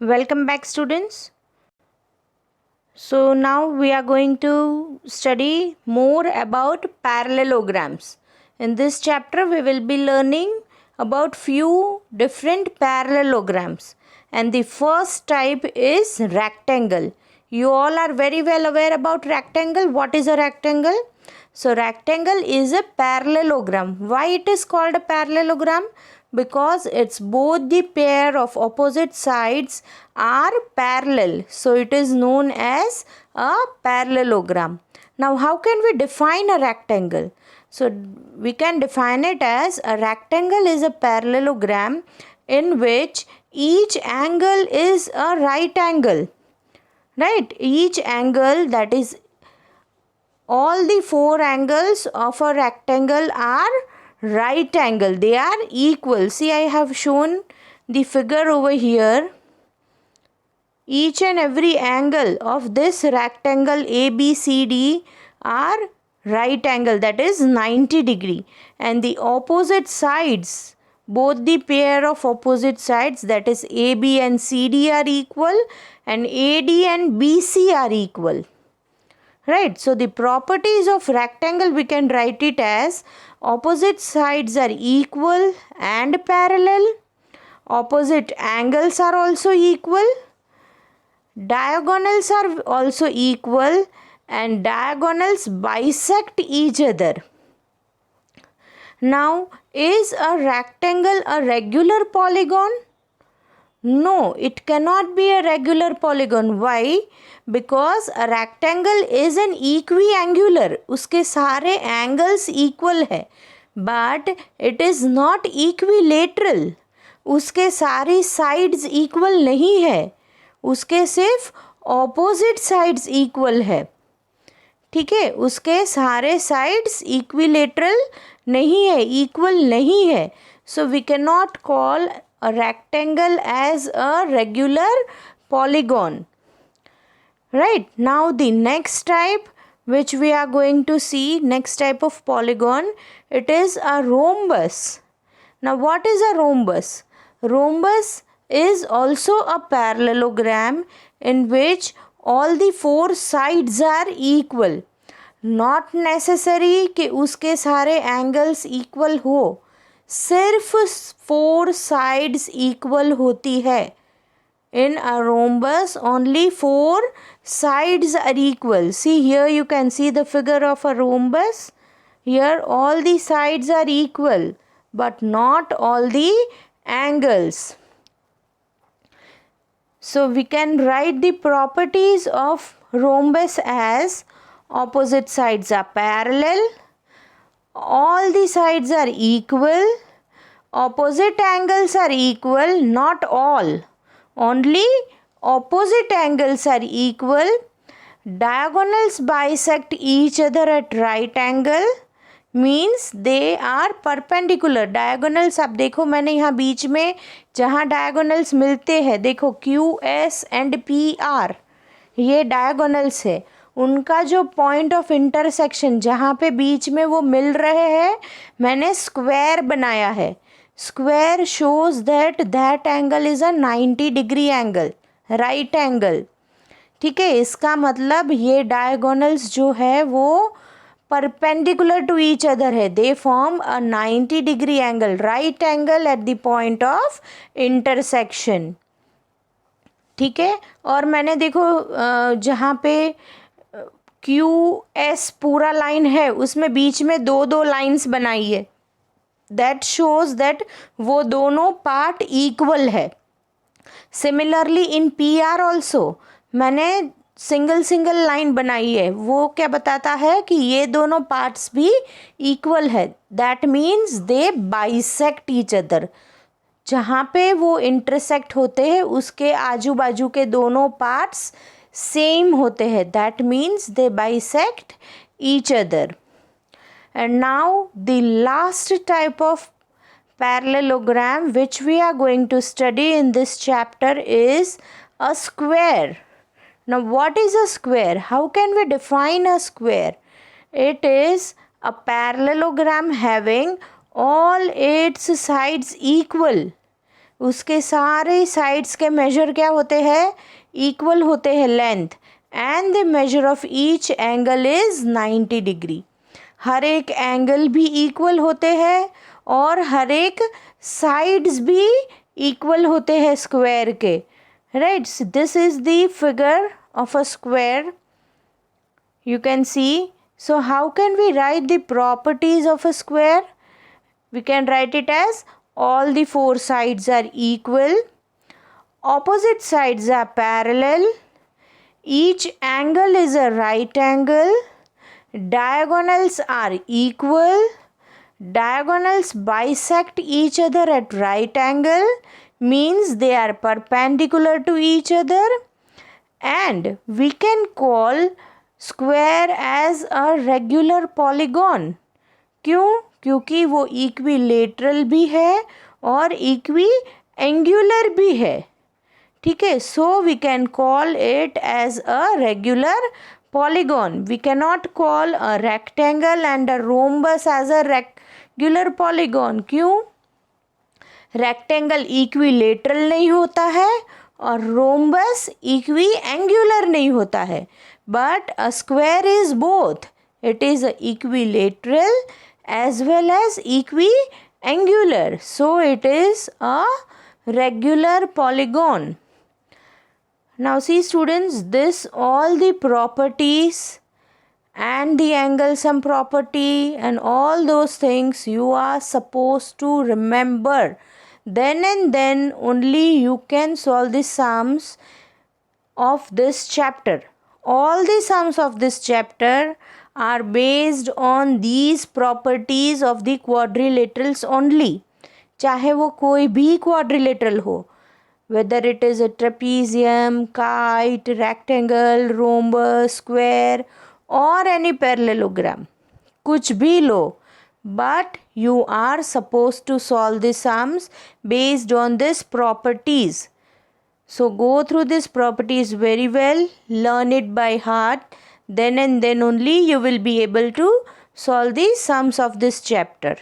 Welcome back, students. So now we are going to study more about parallelograms. In this chapter we will be learning about few different parallelograms, and the first type is rectangle. You all are very well aware about rectangle. What is a rectangle? So rectangle is a parallelogram. Why it is called a parallelogram? Because it's both the pair of opposite sides are parallel, so it is known as a parallelogram. Now how can we define a rectangle? So we can define it as a rectangle is a parallelogram in which each angle is a right angle, right? Each angle, that is all the four angles of a rectangle are right angle, they are equal. See, I have shown the figure over here. Each and every angle of this rectangle ABCD are right angle, that is 90 degree, and the opposite sides, both the pair of opposite sides, that is AB and CD are equal, and AD and BC are equal. Right, so the properties of rectangle, we can write it as opposite sides are equal and parallel, opposite angles are also equal, diagonals are also equal, and diagonals bisect each other. Now, is a rectangle a regular polygon? No, it cannot be a regular polygon. Why? Because a rectangle is an equiangular. उसके सारे angles equal है. But it is not equilateral. उसके सारी sides equal नहीं है. उसके सिर्फ opposite sides equal है. ठीक है, उसके सारे sides equilateral नहीं है, equal नहीं है. So we cannot call a rectangle as a regular polygon. Right, now the next type which we are going to see, next type of polygon, it is a rhombus. Now what is a rhombus? Rhombus is also a parallelogram in which all the four sides are equal. Not necessary कि उसके सारे angles equal हो, सिर्फ four sides equal होती है. In a rhombus only four sides are equal. See, here you can see the figure of a rhombus. Here all the sides are equal but not all the angles. So we can write the properties of rhombus as opposite sides are parallel, all the sides are equal, opposite angles are equal, not all, only opposite angles are equal, diagonals bisect each other at right angle, means they are perpendicular. Diagonals आप देखो, मैंने यहाँ बीच में जहाँ diagonals मिलते हैं, देखो QS and PR, ये डायगोनल्स है. उनका जो पॉइंट ऑफ इंटरसेक्शन जहाँ पे बीच में वो मिल रहे हैं, मैंने स्क्वायर बनाया है. Square shows that that angle is a 90 degree angle, right angle. ठीक है, इसका मतलब ये डायगोनल्स जो है वो perpendicular to each other है. They form a 90 degree angle, right angle at the point of intersection. ठीक है, और मैंने देखो जहाँ पे QS पूरा लाइन है उसमें बीच में दो दो लाइंस बनाई है. That shows that वो दोनों पार्ट इक्वल है. सिमिलरली इन PR ऑल्सो मैंने सिंगल लाइन बनाई है. वो क्या बताता है कि ये दोनों पार्ट्स भी इक्वल है. That means they bisect each other. जहाँ पे वो इंटरसेक्ट होते हैं उसके आजू बाजू के दोनों पार्ट्स सेम होते हैं. That means they bisect each other. And now the last type of parallelogram which we are going to study in this chapter is a square. Now what is a square? How can we define a square? It is a parallelogram having all its sides equal उसके सारे sides के major क्या होते हैं, equal होते हैं length, and the measure of each angle is 90 degree. हर एक एंगल भी इक्वल होते हैं और हर एक साइड्स भी इक्वल होते हैं स्क्वायर के, right. This is the figure of a square, you can see. So how can we write the properties of a square? We can write it as all the four sides are equal, opposite sides are parallel, each angle is a right angle, diagonals are equal, diagonals bisect each other at right angle, means they are perpendicular to each other, and we can call square as a regular polygon. क्यों? क्योंकि वो equilateral भी है और equi angular भी है, ठीक है। So we can call it as a regular polygon. We can not call a rectangle and a rhombus as a regular polygon. क्यों? रेक्टेंगल इक्विलेटरल नहीं होता है और रोम्बस इक्वी एंगुलर नहीं होता है, but a square is both. It is equilateral as well as equiangular. So it is a regular polygon. Now see students, this all the properties and the angle sum property and all those things you are supposed to remember. Then and then only you can solve the sums of this chapter. All the sums of this chapter are based on these properties of the quadrilaterals only. चाहे वो कोई भी quadrilateral हो, whether it is a trapezium, kite, rectangle, rhombus, square or any parallelogram, कुछ भी लो, but you are supposed to solve the sums based on these properties. So go through these properties very well, learn it by heart, then and then only you will be able to solve the sums of this chapter.